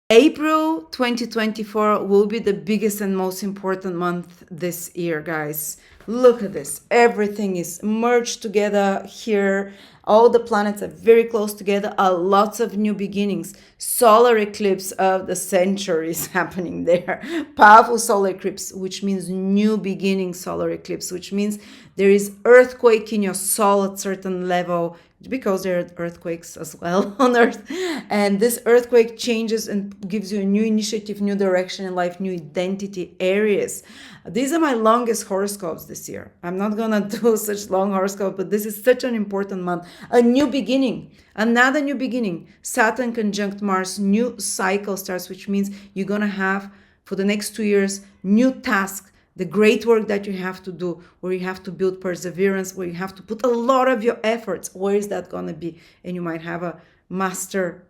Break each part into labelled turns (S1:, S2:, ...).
S1: April 2024 will be the biggest and most important month this year, guys. Look at this. Everything is merged together here. All the planets are very close together. Lots of new beginnings. Solar eclipse of the century is happening there. Powerful solar eclipse, which means new beginning solar eclipse, which means there is earthquake in your soul at certain level, because there are earthquakes as well on Earth. And this earthquake changes and gives you a new initiative, new direction in life, new identity areas. These are my longest horoscopes this year. I'm not gonna do such long horoscope, but this is such an important month. A new beginning, another new beginning. Saturn conjunct Mars, new cycle starts, which means you're gonna have for the next 2 years new tasks, the great work that you have to do, where you have to build perseverance, where you have to put a lot of your efforts. Where is that going to be? And you might have a master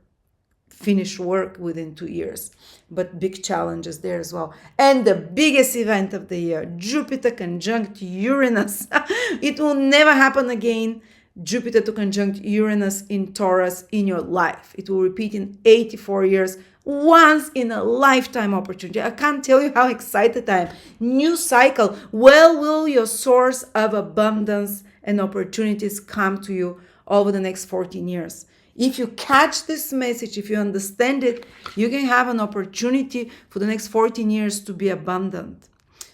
S1: finished work within 2 years, but big challenges there as well. And the biggest event of the year, Jupiter conjunct Uranus. It will never happen again. Jupiter to conjunct Uranus in Taurus in your life. It will repeat in 84 years, once in a lifetime opportunity. I can't tell you how excited I am. New cycle. Well, will your source of abundance and opportunities come to you over the next 14 years? If you catch this message, if you understand it, you can have an opportunity for the next 14 years to be abundant.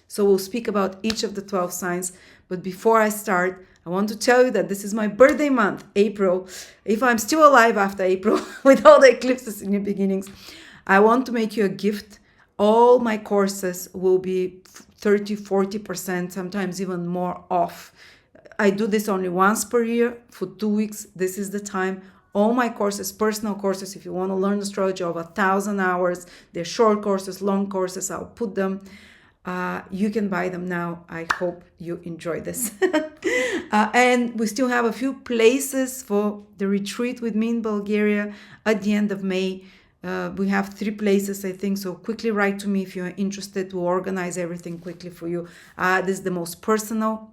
S1: So we'll speak about each of the 12 signs. But before I start, I want to tell you that this is my birthday month, April. If I'm still alive after April with all the eclipses and new beginnings, I want to make you a gift. All my courses will be 30, 40%, sometimes even more off. I do this only once per year for 2 weeks. This is the time. All my courses, personal courses, if you want to learn astrology over 1,000 hours, they're short courses, long courses, I'll put them. You can buy them now. I hope you enjoy this. And we still have a few places for the retreat with me in Bulgaria at the end of May. We have 3 places, I think, so quickly write to me if you're interested to organize everything quickly for you. This is the most personal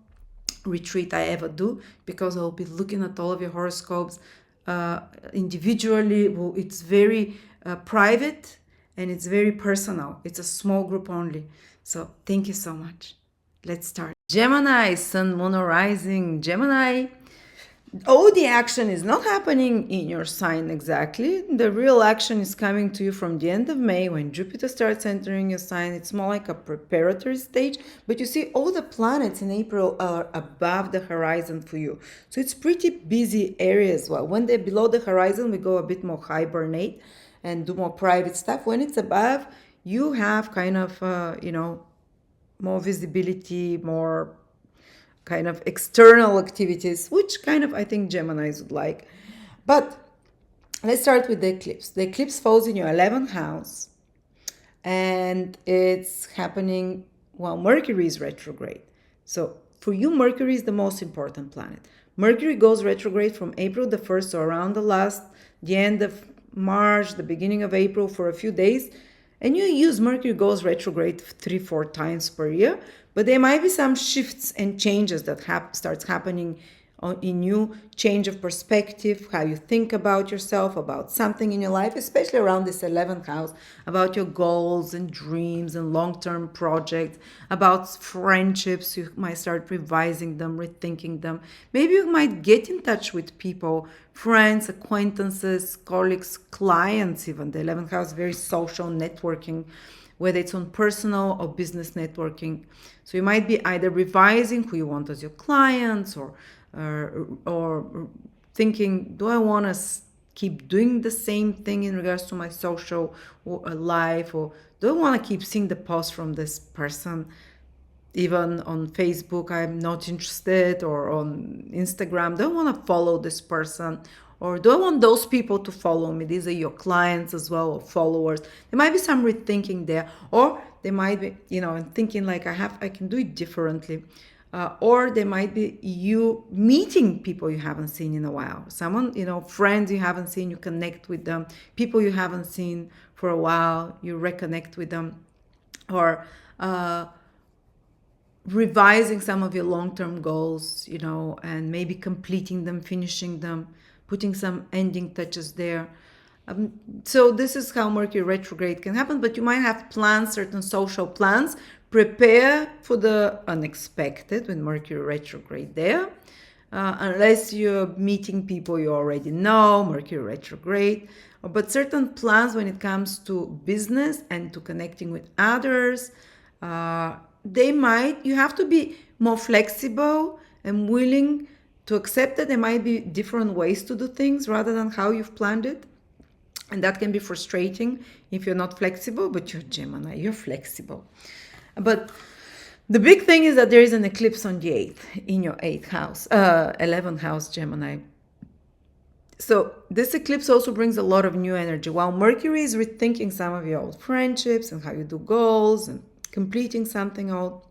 S1: retreat I ever do, because I'll be looking at all of your horoscopes individually. It's very private and it's very personal. It's a small group only. So thank you so much. Let's start. Gemini, Sun, Moon, Rising. Gemini, all the action is not happening in your sign exactly. The real action is coming to you from the end of May when Jupiter starts entering your sign. It's more like a preparatory stage, but you see all the planets in April are above the horizon for you. So it's pretty busy area as well. When they're below the horizon, we go a bit more hibernate and do more private stuff. When it's above, you have kind of, more visibility, more kind of external activities, which kind of I think Geminis would like. But let's start with the eclipse. The eclipse falls in your 11th house, and it's happening while Mercury is retrograde. So for you, Mercury is the most important planet. Mercury goes retrograde from April the 1st, so around the end of March, the beginning of April, for a few days. And you use Mercury goes retrograde 3-4 times per year, but there might be some shifts and changes that starts happening in you, change of perspective, how you think about yourself, about something in your life, especially around this 11th house, about your goals and dreams and long-term projects, about friendships. You might start revising them, rethinking them. Maybe you might get in touch with people, friends, acquaintances, colleagues, clients even. The 11th house, very social networking, whether it's on personal or business networking. So you might be either revising who you want as your clients, or thinking, do I want to keep doing the same thing in regards to my social life, or do I want to keep seeing the posts from this person? Even on Facebook, I'm not interested, or on Instagram, do I want to follow this person, or do I want those people to follow me? These are your clients as well, or followers. There might be some rethinking there, or they might be, thinking like I can do it differently. Or there might be you meeting people you haven't seen in a while. Someone, friends you haven't seen, you connect with them. People you haven't seen for a while, you reconnect with them. Or revising some of your long-term goals, and maybe completing them, finishing them, putting some ending touches there. So this is how Mercury retrograde can happen, but you might have plans, certain social plans. Prepare for the unexpected when Mercury retrograde there. Unless you're meeting people you already know, Mercury retrograde. But certain plans when it comes to business and to connecting with others, you have to be more flexible and willing to accept that there might be different ways to do things rather than how you've planned it. And that can be frustrating if you're not flexible, but you're Gemini, you're flexible. But the big thing is that there is an eclipse on the 8th in your 8th house, 11th house, Gemini. So this eclipse also brings a lot of new energy. While Mercury is rethinking some of your old friendships and how you do goals and completing something or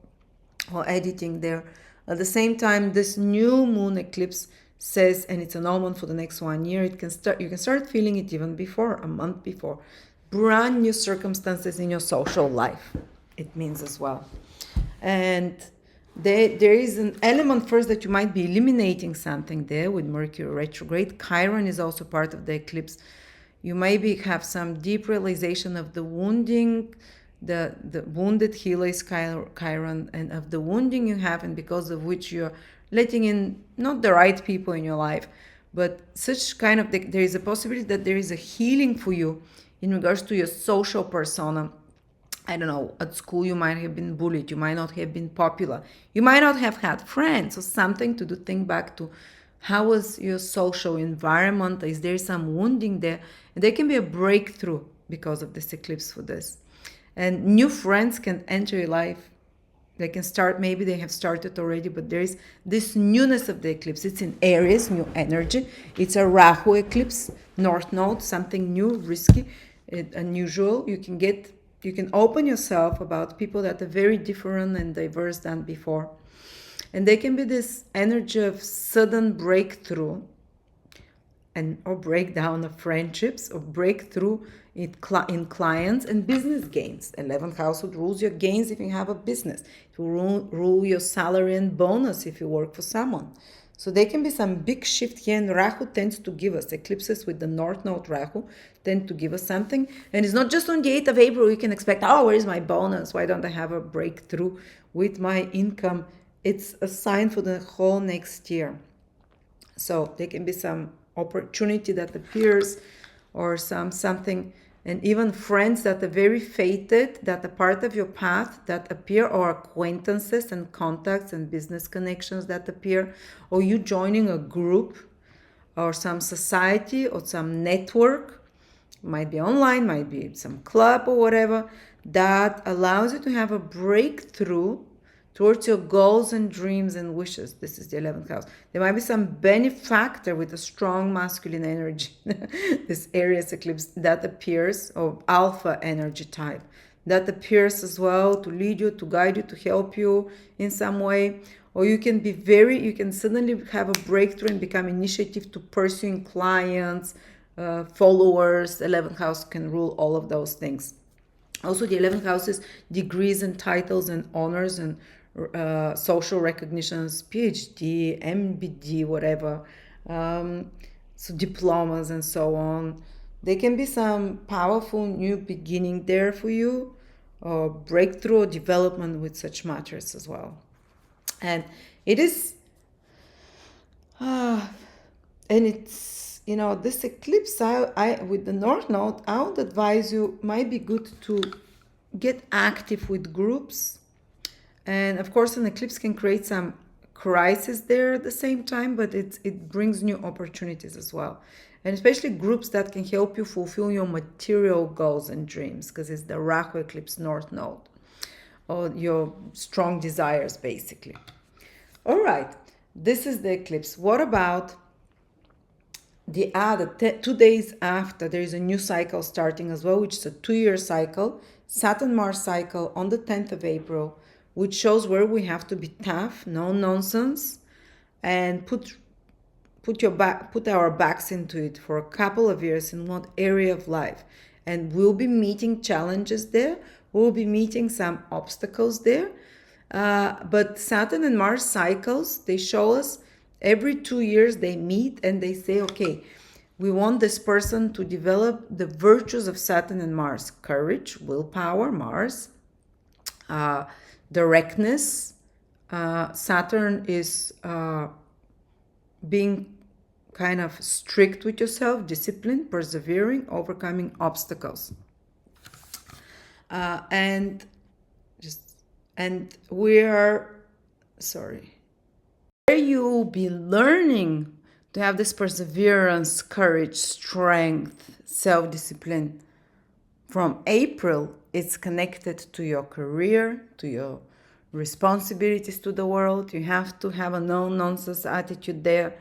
S1: editing there. At the same time, this new moon eclipse says, and it's an omen for the next 1 year, you can start feeling it even before, a month before. Brand new circumstances in your social life, it means as well. And there is an element first that you might be eliminating something there with Mercury retrograde. Chiron is also part of the eclipse. You maybe have some deep realization of the wounding, the wounded healer is Chiron, and of the wounding you have, and because of which you're letting in not the right people in your life, but such kind of, there is a possibility that there is a healing for you in regards to your social persona. I don't know, at school you might have been bullied, you might not have been popular, you might not have had friends or something to think back to how was your social environment, is there some wounding there? And there can be a breakthrough because of this eclipse for this. And new friends can enter your life. They can start, maybe they have started already, but there is this newness of the eclipse. It's in Aries, new energy. It's a Rahu eclipse, North Node, something new, risky, unusual. You can open yourself about people that are very different and diverse than before. And there can be this energy of sudden breakthrough or breakdown of friendships, or breakthrough in clients and business gains. 11th household rules your gains if you have a business. It will rule your salary and bonus if you work for someone. So there can be some big shift here, and Rahu tends to give us, eclipses with the North Node Rahu tend to give us something. And it's not just on the 8th of April you can expect, where is my bonus? Why don't I have a breakthrough with my income? It's a sign for the whole next year. So there can be some opportunity that appears, or something, and even friends that are very fated, that are part of your path, that appear, or acquaintances and contacts and business connections that appear, or you joining a group or some society or some network, might be online, might be some club or whatever, that allows you to have a breakthrough towards your goals and dreams and wishes. This is the 11th house. There might be some benefactor with a strong masculine energy. This Aries eclipse that appears, or alpha energy type, that appears as well to lead you, to guide you, to help you in some way. Or you can suddenly have a breakthrough and become initiative to pursuing clients, followers. The 11th house can rule all of those things. Also, the 11th house is degrees and titles and honors and social recognitions, PhD, MBD, whatever, so diplomas and so on. There can be some powerful new beginning there for you, or breakthrough or development with such matters as well. And it is, and it's, this eclipse, I with the North Node, I would advise you, might be good to get active with groups. And of course, an eclipse can create some crisis there at the same time, but it brings new opportunities as well. And especially groups that can help you fulfill your material goals and dreams, because it's the Rahu eclipse North Node, or your strong desires, basically. All right, this is the eclipse. What about the other 2 days after? There is a new cycle starting as well, which is a 2-year cycle, Saturn-Mars cycle on the 10th of April, which shows where we have to be tough, no nonsense, and put our backs into it for a couple of years in one area of life. And we'll be meeting challenges there. We'll be meeting some obstacles there. But Saturn and Mars cycles, they show us every 2 years they meet and they say, okay, We want this person to develop the virtues of Saturn and Mars: courage, willpower, Mars, uh, directness. Saturn is being kind of strict with yourself, disciplined, persevering, overcoming obstacles. And we are, sorry, where you'll be learning to have this perseverance, courage, strength, self-discipline. From April, it's connected to your career, to your responsibilities to the world. You have to have a no-nonsense attitude there.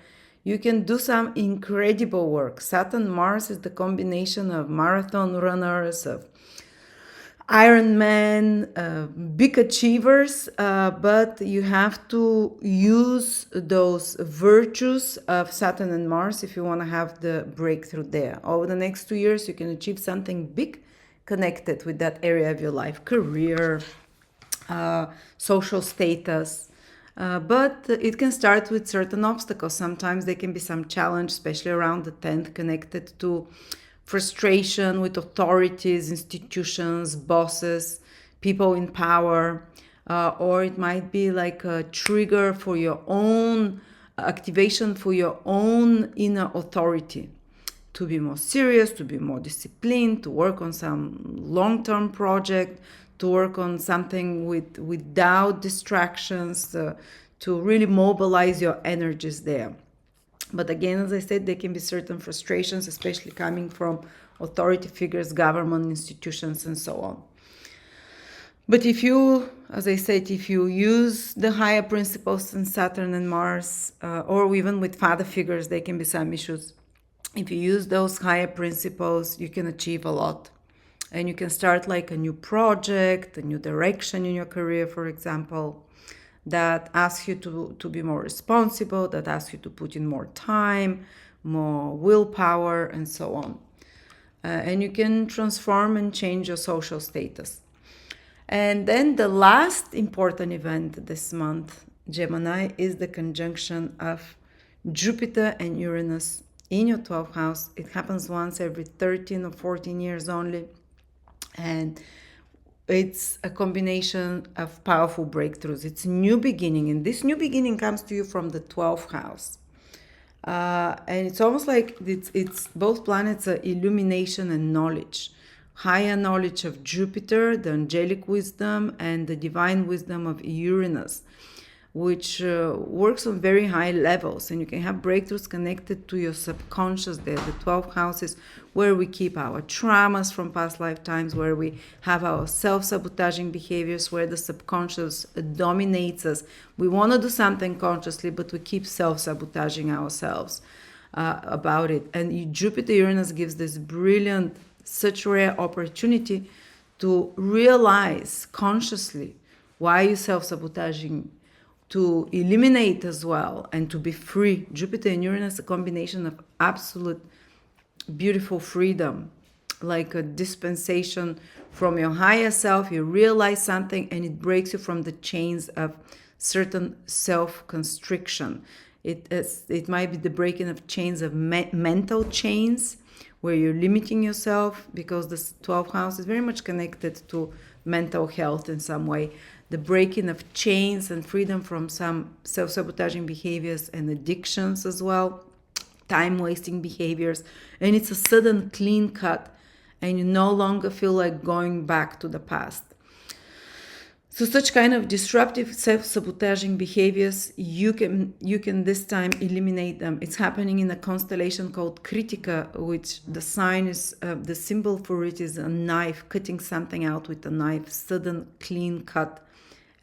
S1: You can do some incredible work. Saturn Mars is the combination of marathon runners, of Ironman, big achievers, but you have to use those virtues of Saturn and Mars if you want to have the breakthrough there. Over the next 2 years, you can achieve something big connected with that area of your life: career, social status. But it can start with certain obstacles. Sometimes there can be some challenge, especially around the 10th, connected to frustration with authorities, institutions, bosses, people in power, or it might be like a trigger for your own activation, for your own inner authority, to be more serious, to be more disciplined, to work on some long-term project, to work on something without distractions, to really mobilize your energies there. But again, as I said, there can be certain frustrations, especially coming from authority figures, government institutions, and so on. But if you, as I said, if you use the higher principles in Saturn and Mars, or even with father figures, there can be some issues. If you use those higher principles, you can achieve a lot. And you can start like a new project, a new direction in your career, for example, that asks you to be more responsible, that asks you to put in more time, more willpower, and so on. And you can transform and change your social status. And then the last important event this month, Gemini, is the conjunction of Jupiter and Uranus in your 12th house. It happens once every 13 or 14 years only. And it's a combination of powerful breakthroughs. It's new beginning, and this new beginning comes to you from the 12th house. And it's almost like it's both planets are illumination and knowledge. Higher knowledge of Jupiter, the angelic wisdom, and the divine wisdom of Uranus, which works on very high levels. And you can have breakthroughs connected to your subconscious there. The 12th house is where we keep our traumas from past lifetimes, where we have our self-sabotaging behaviors, where the subconscious dominates us. We want to do something consciously, but we keep self-sabotaging ourselves about it. And Jupiter-Uranus gives this brilliant, such rare opportunity to realize consciously why you're self-sabotaging, to eliminate as well, and to be free. Jupiter and Uranus, a combination of absolute beautiful freedom, like a dispensation from your higher self. You realize something and it breaks you from the chains of certain self-constriction. It might be the breaking of chains of mental chains, where you're limiting yourself, because the 12th house is very much connected to mental health in some way. The breaking of chains and freedom from some self-sabotaging behaviors and addictions as well, time-wasting behaviors. And it's a sudden clean cut, and you no longer feel like going back to the past. So such kind of disruptive self-sabotaging behaviors, you can this time eliminate them. It's happening in a constellation called Kritika, which the sign is, the symbol for it is a knife, cutting something out with a knife, sudden clean cut.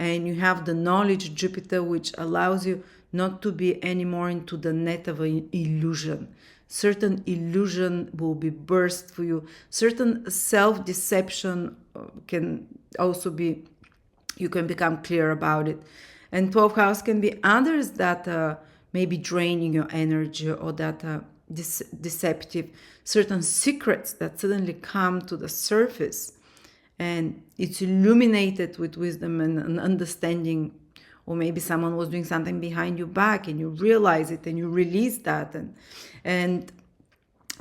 S1: And you have the knowledge Jupiter, which allows you not to be anymore into the net of an illusion. Certain illusion will be burst for you. Certain self-deception can also be, you can become clear about it. And 12th house can be others that may be draining your energy, or that deceptive, certain secrets that suddenly come to the surface. And it's illuminated with wisdom and understanding, or maybe someone was doing something behind your back and you realize it and you release that. And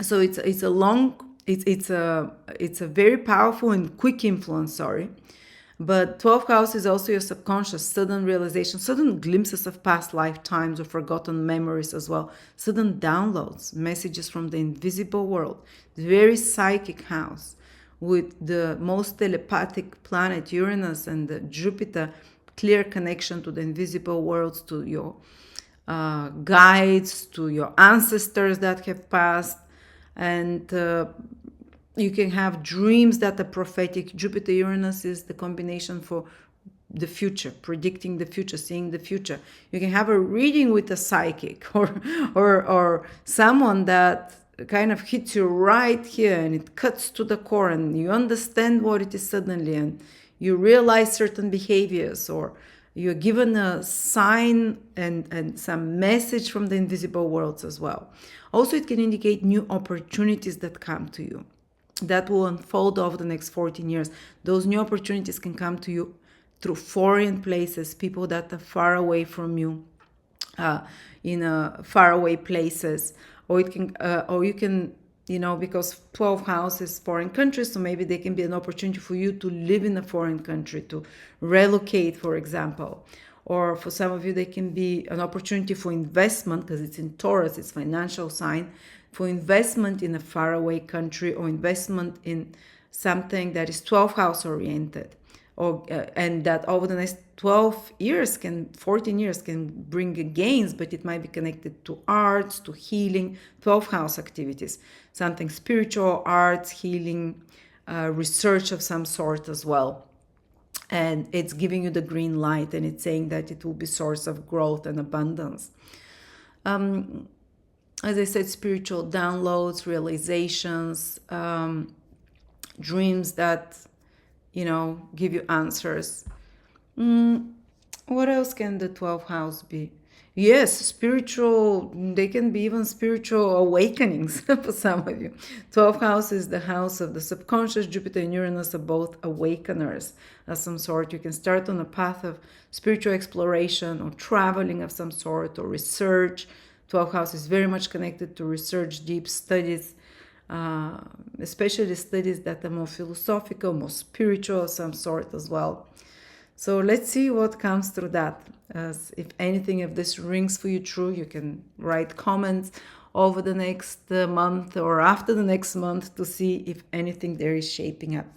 S1: So it's a very powerful and quick influence, sorry. But 12th house is also your subconscious, sudden realization, sudden glimpses of past lifetimes or forgotten memories as well, sudden downloads, messages from the invisible world. Very psychic house with the most telepathic planet Uranus and the Jupiter, clear connection to the invisible worlds, to your guides, to your ancestors that have passed, and you can have dreams that are prophetic. Jupiter Uranus is the combination for the future, predicting the future, seeing the future. You can have a reading with a psychic or someone that kind of hits you right here and it cuts to the core and you understand what it is suddenly and you realize certain behaviors, or you're given a sign and some message from the invisible worlds as well. Also, it can indicate new opportunities that come to you that will unfold over the next 14 years. Those new opportunities can come to you through foreign places, people that are far away from you, in faraway places, or it can, or you can, because 12 houses foreign countries, so maybe they can be an opportunity for you to live in a foreign country, to relocate, for example. Or for some of you, they can be an opportunity for investment because it's in Taurus, it's financial sign, for investment in a faraway country or investment in something that is 12 house oriented, or and that over the next 14 years can bring gains, but it might be connected to arts, to healing, 12 house activities, something spiritual, arts, healing, research of some sort as well. And it's giving you the green light, and it's saying that it will be source of growth and abundance. As I said, spiritual downloads, realizations, dreams that, give you answers. What else can the 12th house be? Yes, spiritual, they can be even spiritual awakenings for some of you. 12th house is the house of the subconscious. Jupiter and Uranus are both awakeners of some sort. You can start on a path of spiritual exploration or traveling of some sort or research. 12th house is very much connected to research, deep studies, especially studies that are more philosophical, more spiritual of some sort as well. So let's see what comes through that. If anything of this rings for you true, you can write comments over the next month or after the next month to see if anything there is shaping up.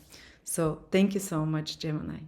S1: So thank you so much, Gemini.